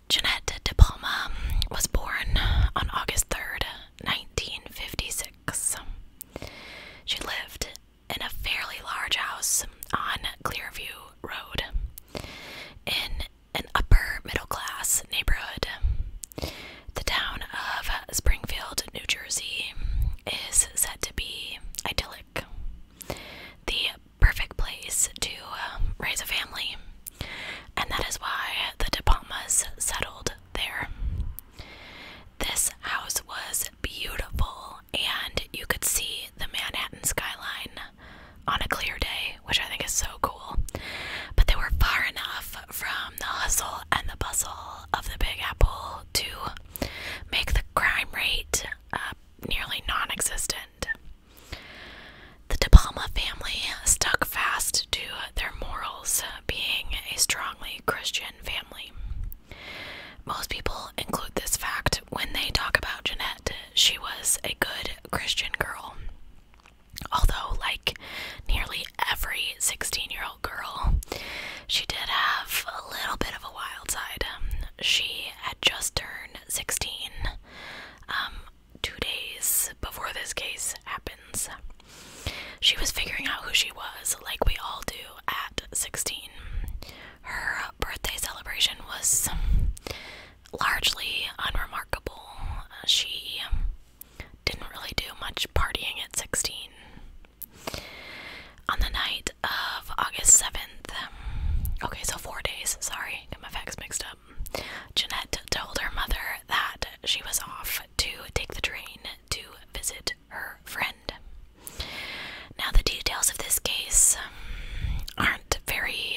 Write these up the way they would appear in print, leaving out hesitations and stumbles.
Jeanette Depalma was born on August 3rd, 1956. She lived in a fairly large house on Clearview Road in an upper middle class neighborhood. The town of Springfield, New Jersey is said to be idyllic, the perfect place to raise a family, and that is why the Depalmas settled there. This house was beautiful, and you could see the Manhattan skyline on a clear day, which I think is so cool. But they were far enough from the hustle and the bustle of the Big Apple to make the crime rate nearly non-existent. The Depalma family stuck fast to their morals, being a strongly Christian family. Most people include this fact when they talk about Jeanette. She was a good Christian girl. Although, like nearly every 16-year-old girl, she did have a little bit of a wild side. She had just turned 16, 2 days before this case happens. She was figuring out who she was, like we all do at 16. Her birthday celebration was largely unremarkable. She didn't really do much partying at 16. On the night of August 7th, okay, so 4 days, sorry, got my facts mixed up, Jeanette told her mother that she was off to take the train to visit her friend. Now, the details of this case aren't very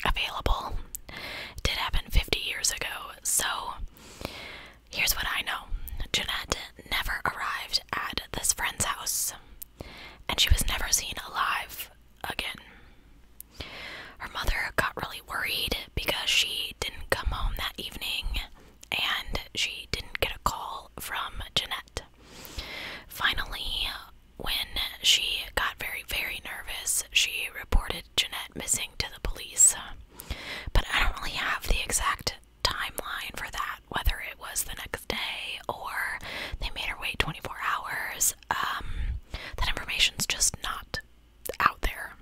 available. It did happen 50 years ago, so here's what I know. Jeanette never arrived at this friend's house, and she was never seen alive again. Her mother got really worried because she didn't come home that evening, and she didn't get a call from Jeanette. Finally, when she got very, very nervous, she reported Jeanette missing to the police. But I don't really have the exact timeline for that, whether it was the next day or they made her wait 24 hours. That information's just not out there.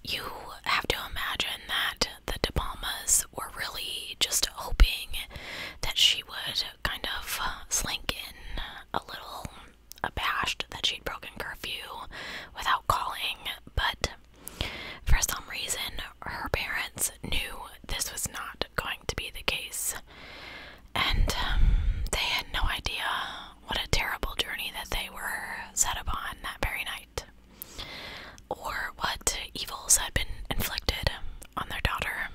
You have to imagine that the Depalmas were really just hoping that she would kind of slink in a little abashed that she'd broken curfew without calling, but for some reason her parents knew this was not going to be the case, and they had no idea what a terrible journey that they were set upon that very night, or what evils had been inflicted on their daughter.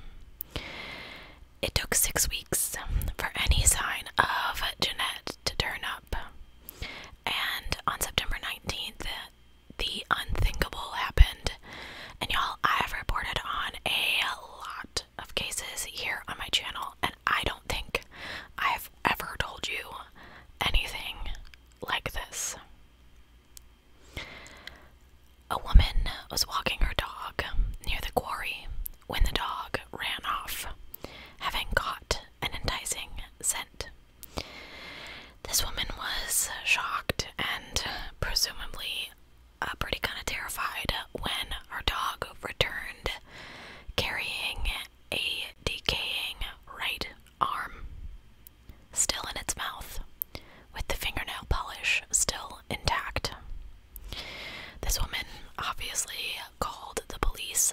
It took 6 weeks for any sign of Jeanette to turn up, and on September 19th, the unthinkable happened. And y'all, I have reported on a lot of cases here on my channel, and I don't think I've ever told you anything like this. A woman was walking her dog near the quarry when the dog ran off, having caught an enticing scent. This woman was shocked and presumably pretty kind of terrified when her dog returned carrying a decaying right arm, still in its mouth, with the fingernail polish still intact. This woman obviously called the police,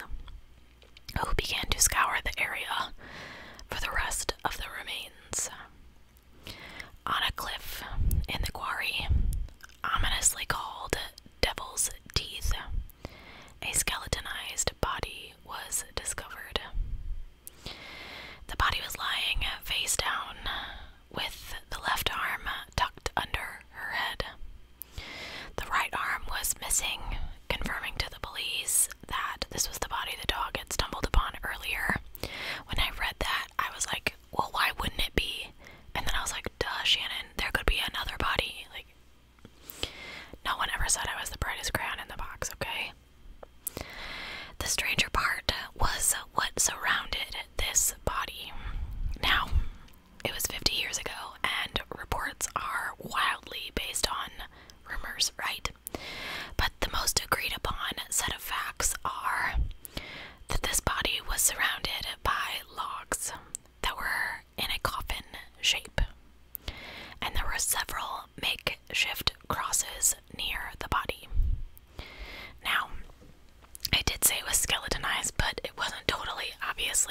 who began to scour the area for the rest of the remains. On a cliff in the quarry, ominously called Devil's Teeth, a skeletonized body was discovered. The body was lying face down, with the left arm tucked under her head. The right arm was missing, confirming to the police that this was the body the dog had stumbled upon earlier when I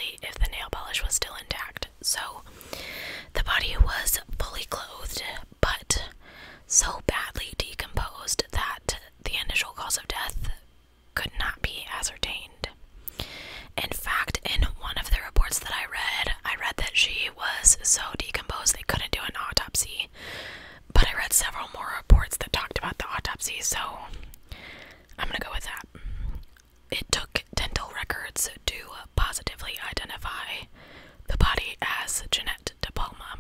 especially if the nail polish was still intact. So the body was fully clothed, but so badly decomposed that the initial cause of death could not be ascertained. In fact, in one of the reports that I read that she was so decomposed they couldn't do an autopsy. But I read several more reports that talked about the autopsy, so I'm gonna go with that. It took dental records to positively identify the body as Jeanette Depalma.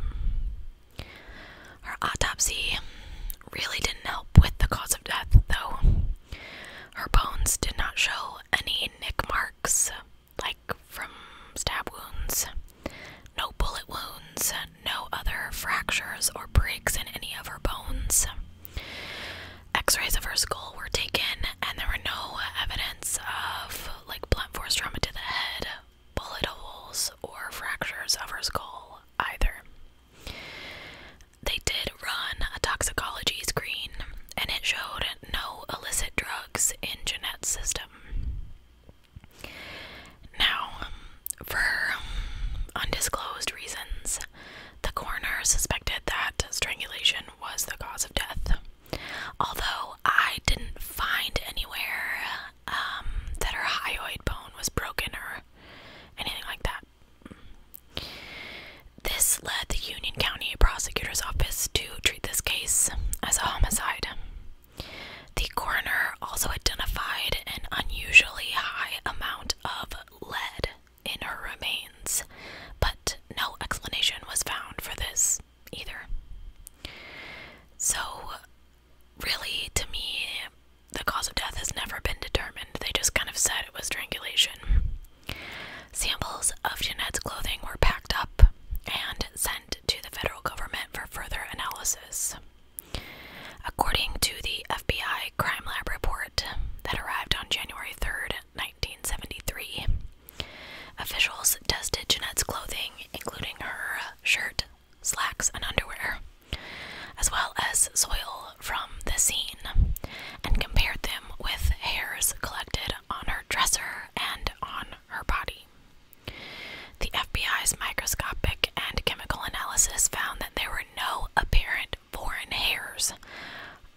Her autopsy really didn't help with the cause of death, though. Her bones did not show any nick marks, like from stab wounds, no bullet wounds, no other fractures or breaks in any of her bones. X-rays of her skull were taken, and there were no evidence of blunt force trauma to the head, bullet holes, or fractures of her skull either. They did run a toxicology screen, and it showed no illicit drugs in Jeanette's system. Now, for undisclosed reasons, the coroner suspected that strangulation was the cause of death, although I didn't find anywhere that her hyoid bone was broken or anything like that. This led the Union County Prosecutor's Office to treat this case as a homicide. The coroner also identified an unusually high amount of lead in her remains, but no explanation was found for this either. So, really, to me, the cause of death has never been determined. They just kind of said it was strangulation. Samples of Jeanette's clothing were packed up and sent to the federal government for further analysis. According to the FBI crime lab report that arrived on January 3rd, 1973, officials tested Jeanette's clothing, including her shirt, slacks, and underwear, as well as soil from the scene, and compared them with hairs collected on her dresser and on her body. The FBI's microscopic and chemical analysis found that there were no apparent foreign hairs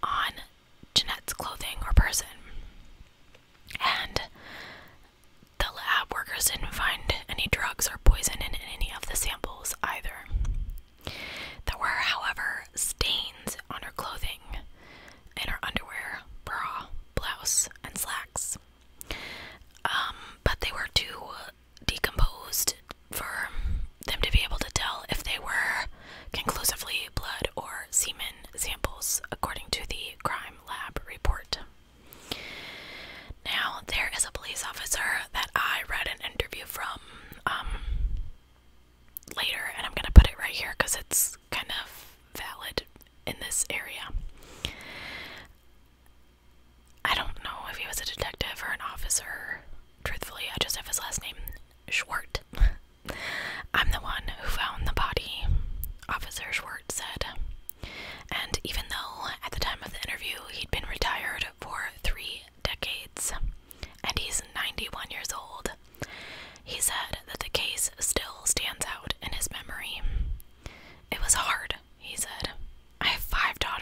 on Jeanette's clothing or person. And the lab workers didn't find any drugs or poison in any of the samples either. There were, however, stains on her clothing, in her underwear, bra, blouse, and slacks. But they were too decomposed for them to be able to tell if they were conclusively blood or semen samples, according to the crime lab report. Now, there is a police officer that I read an interview from later, and I'm going to put it right here because it's kind of valid in this area. I don't know if he was a detective or an officer. Truthfully, I just have his last name, Schwartz. I'm the one who found the body, Officer Schwartz said. And even though at the time of the interview he'd been retired for 3 decades, and he's 91 years old, he said that the case still stands out in his memory. It was hard, he said. I have 5 daughters.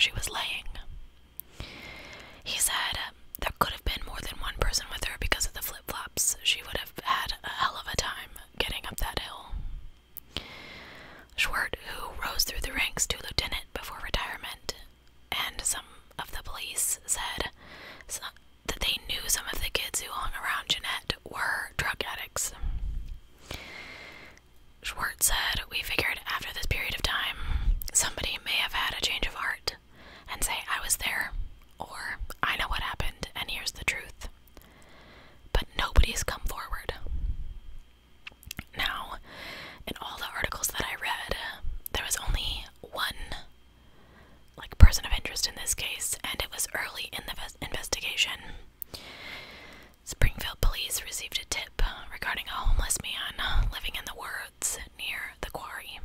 she was laying. He said there could have been more than one person with her because of the flip-flops. She would have had a hell of a time getting up that hill. Schwartz, who rose through the ranks to lieutenant before retirement, and some of the police said that they knew some of the kids who hung around Jeanette were drug addicts. Schwartz said, "We figured after this period of time, somebody may have had a change of heart and say, I was there, or I know what happened, and here's the truth. But nobody's come forward." Now, in all the articles that I read, there was only one person of interest in this case, and it was early in the investigation. Springfield police received a tip regarding a homeless man living in the woods near the quarry.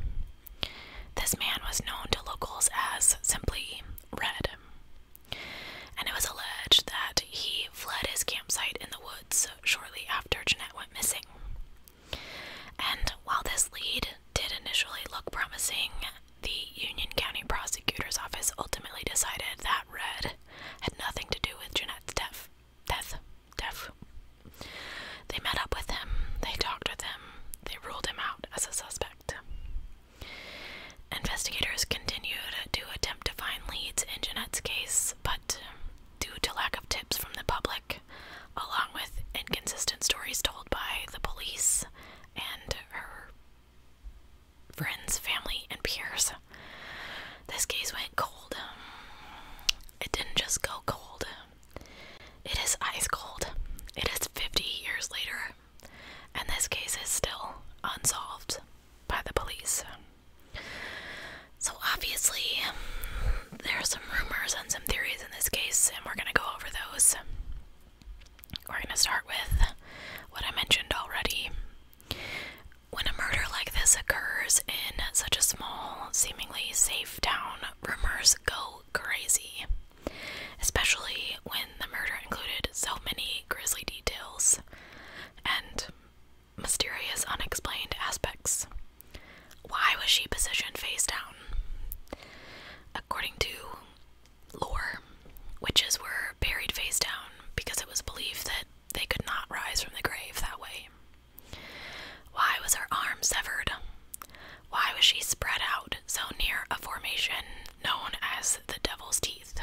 This man was known to locals as simply Red, and it was alleged that he fled his campsite in the woods shortly after Jeanette went missing. And while this lead did initially look promising, the Union County Prosecutor's Office ultimately decided that Red had nothing to do with Jeanette's death. They met up with him, they talked with him, they ruled him out as a suspect. Investigators continued to attempt to find leads in Jeanette's case, but due to lack of tips from the public, along with inconsistent stories told by the police and her friends, family, and peers, this case went cold. It didn't just go cold. It is ice cold. It is 50 years later, and this case is still unsolved by the police. So obviously, there are some rumors and some theories in this case, and we're going to go over those. We're going to start with what I mentioned already. When a murder like this occurs in such a small, seemingly safe town, rumors go crazy, especially when the murder included so many grisly details and mysterious, unexplained aspects. Why was she positioned face down? According to lore, witches were buried face down because it was believed that they could not rise from the grave that way. Why was her arm severed? Why was she spread out so near a formation known as the Devil's Teeth?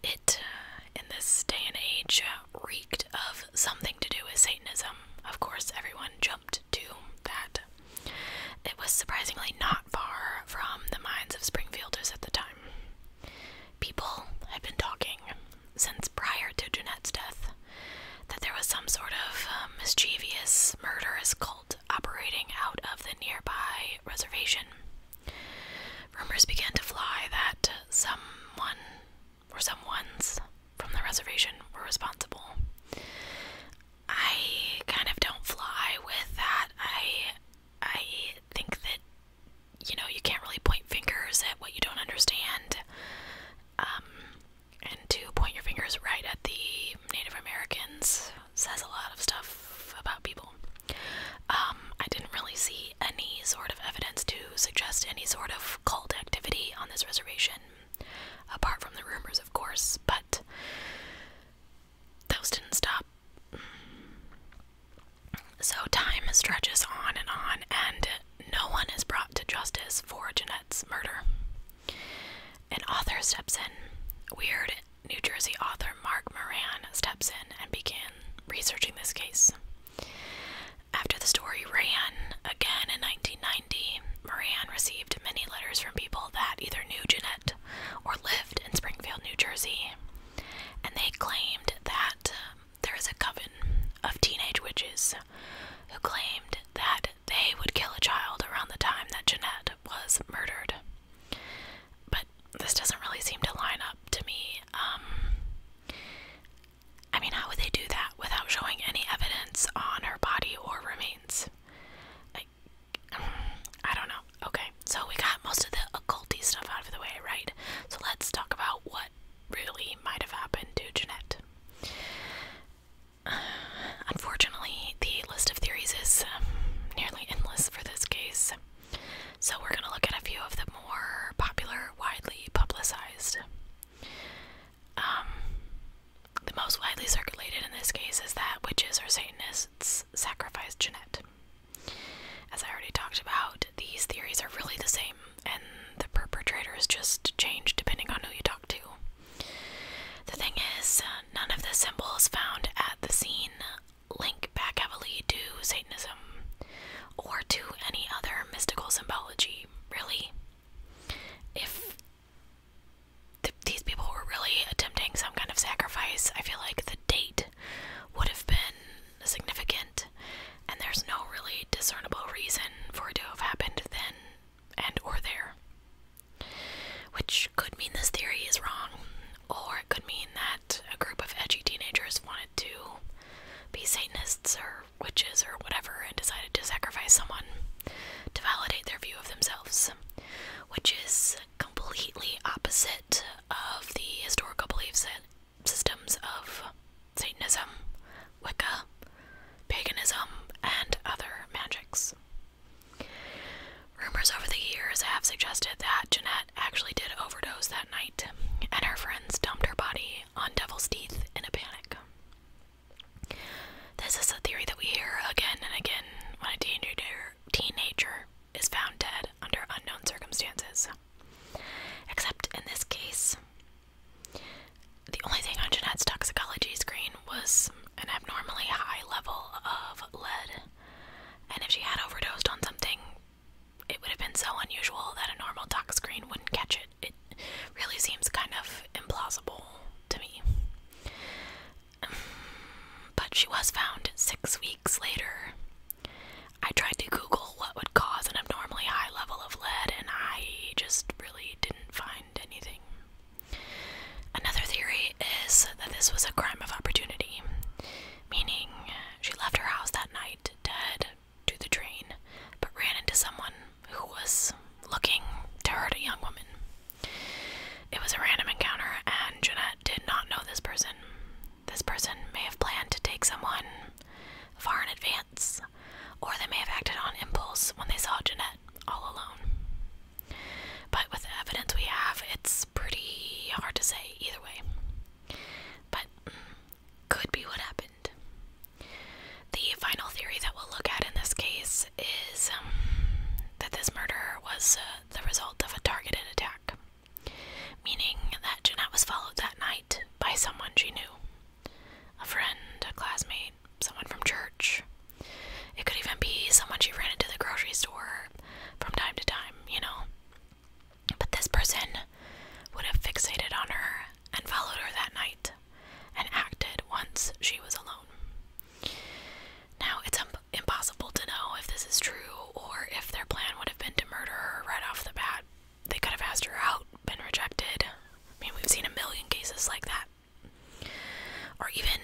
It, in this day and age, reeked of something to do with Satanism. Of course, everyone jumped to that. It was surprisingly not far from the minds of Springfielders at the time. People had been talking since prior to Jeanette's death that there was some sort of mischievous, murderous cult operating out of the nearby reservation. Rumors began to fly that someone or someones from the reservation were responsible. I kind of don't fly with that. I think that, you can't really point fingers at what you don't understand. And to point your fingers right at the Native Americans says a lot of stuff about people. I didn't really see any sort of evidence to suggest any sort of cult activity on this reservation, apart from the rumors, of course, but those didn't stop. So time stretches on, and no one is brought to justice for Jeanette's murder. An author steps in. Weird New Jersey author Mark Moran steps in and began researching this case. After the story ran again in 1990, Moran received many letters from people that either knew Jeanette or lived in Springfield, New Jersey, and they claimed that there is a coven of teenage witches who claimed that they would kill a child around the time that Jeanette was murdered. But this doesn't really seem to line up to me. How would they do that without showing any evidence on her body or remains? I don't know. Okay, so we got most of the occulty stuff out of the way. on Devil's Teeth in a panic. This is a theory that we hear again and again when a teenager is found dead under unknown circumstances. Except in this case, the only thing on Jeanette's toxicology screen was an abnormally high level of lead, and if she had overdosed on something, it would have been so unusual that a normal tox screen wouldn't catch it. It really seems kind of implausible to me. But she was found 6 weeks later. I tried to Google what would cause an abnormally high level of lead, and I just really didn't find anything. Another theory is that this was a crime of opportunity, meaning she left her house that night dead to the drain, but ran into someone who was looking to hurt a young woman. It was a random encounter, and Jeanette did not know this person. This person may have planned to take someone far in advance, or they may have acted on impulse when they saw Jeanette all alone. But with the evidence we have, it's pretty hard to say either way. But could be what happened. The final theory that we'll look at in this case is that this murder was the result of a targeted attack, meaning that Jeanette was followed that night by someone she knew. A friend, a classmate, someone from church. It could even be someone she ran into the grocery store from time to time, you know. But this person would have fixated on her and followed her that night and acted once she was alone. Now, it's impossible to know if this is true or if their plan would have been to murder her right off the bat. They could have asked her out, been rejected. I mean, we've seen a million cases like that. Or even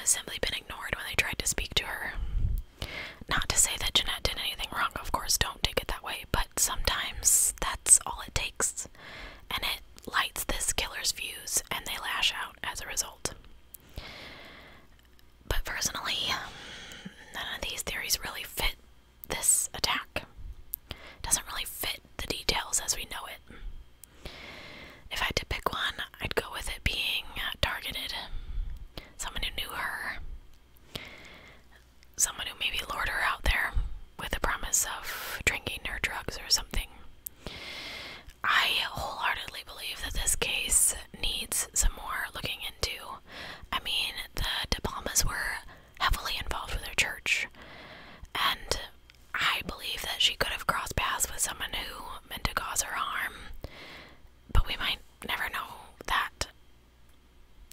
simply been ignored when they tried to speak to her. Not to say that Jeanette did anything wrong, of course, don't take it that way, but sometimes that's all it takes, and it lights this killer's fuse, and they lash out as a result. But personally, none of these theories really fit this attack. Doesn't really fit the details as we know it. If I had to pick one, I'd go with it being targeted. Someone who knew her. Someone who maybe lured her out there with the promise of drinking her drugs or something. I wholeheartedly believe that this case needs some more looking into. I mean, the Depalmas were heavily involved with their church, and I believe that she could have crossed paths with someone who meant to cause her harm, but we might never know that.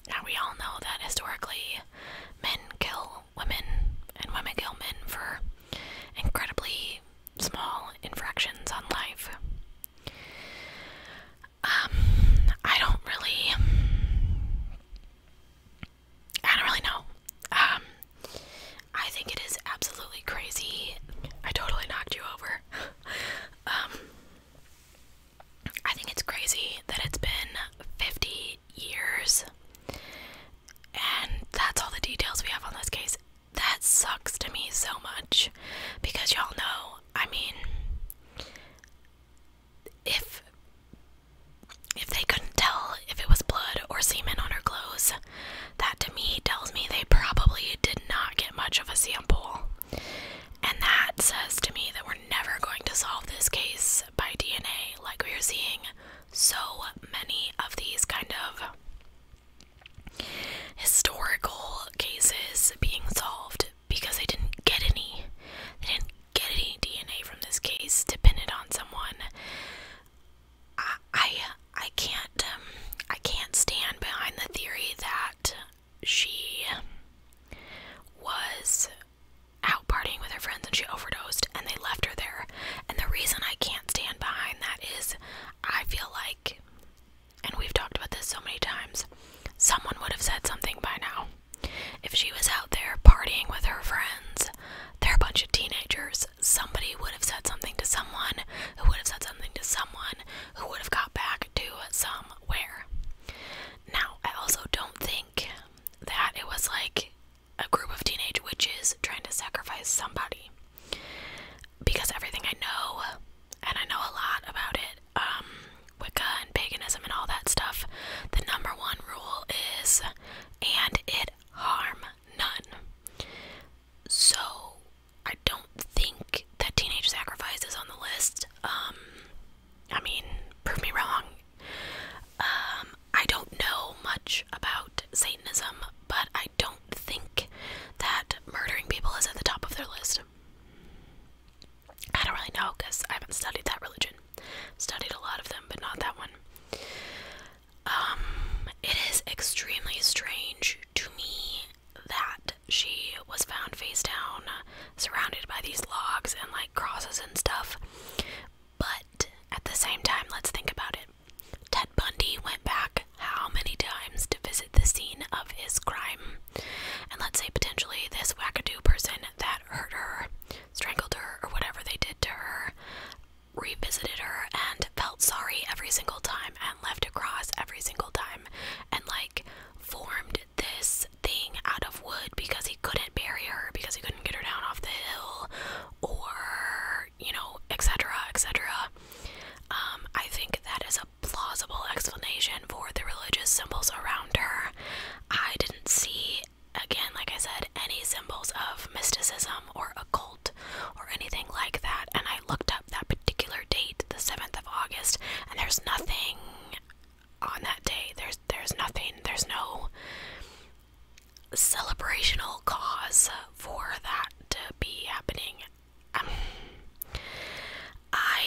And we all know that historically, men kill women, and women kill men for incredibly small infractions on life. I don't really know. I think it is absolutely crazy. I totally knocked you over. I think it's crazy that it's been 50 years, and that's all the details we have on this case. That sucks to me so much, because y'all know, I mean, if they couldn't tell if it was blood or semen on her clothes, that to me tells me they probably did not get much of a sample. And that says to me that we're never going to solve this case by DNA, like we are seeing so many of these kind of historical cases being solved because they didn't get any DNA from this case to pin it on someone. I can't stand behind the theory that she was out partying with her friends and she overdosed and they left her there. And the reason I can't stand behind that is I feel like, and we've talked about this so many times, someone would have said something by now. If she was out there partying with her friends, they're a bunch of teenagers, somebody would have said something to someone, who would have said something to someone, who would have got back to somewhere. Now, I also don't think that it was like a group of teenage witches trying to sacrifice somebody. Because everything I know, and I know a lot about it, Wicca and paganism and all that stuff, the number one rule is cause for that to be happening. I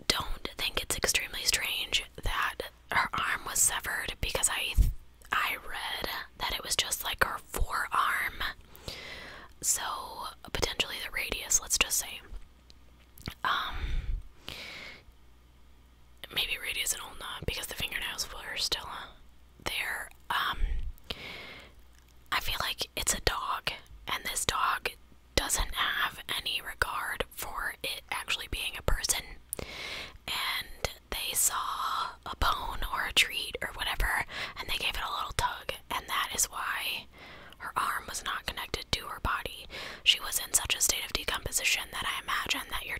don't think it's extremely strange that her arm was severed, because I read that it was just like her forearm. So potentially the radius, let's just say. Maybe radius and ulna, because the fingernails were still there. I feel like it's a dog, and this dog doesn't have any regard for it actually being a person, and they saw a bone or a treat or whatever, and they gave it a little tug, and that is why her arm was not connected to her body. She was in such a state of decomposition that I imagine that your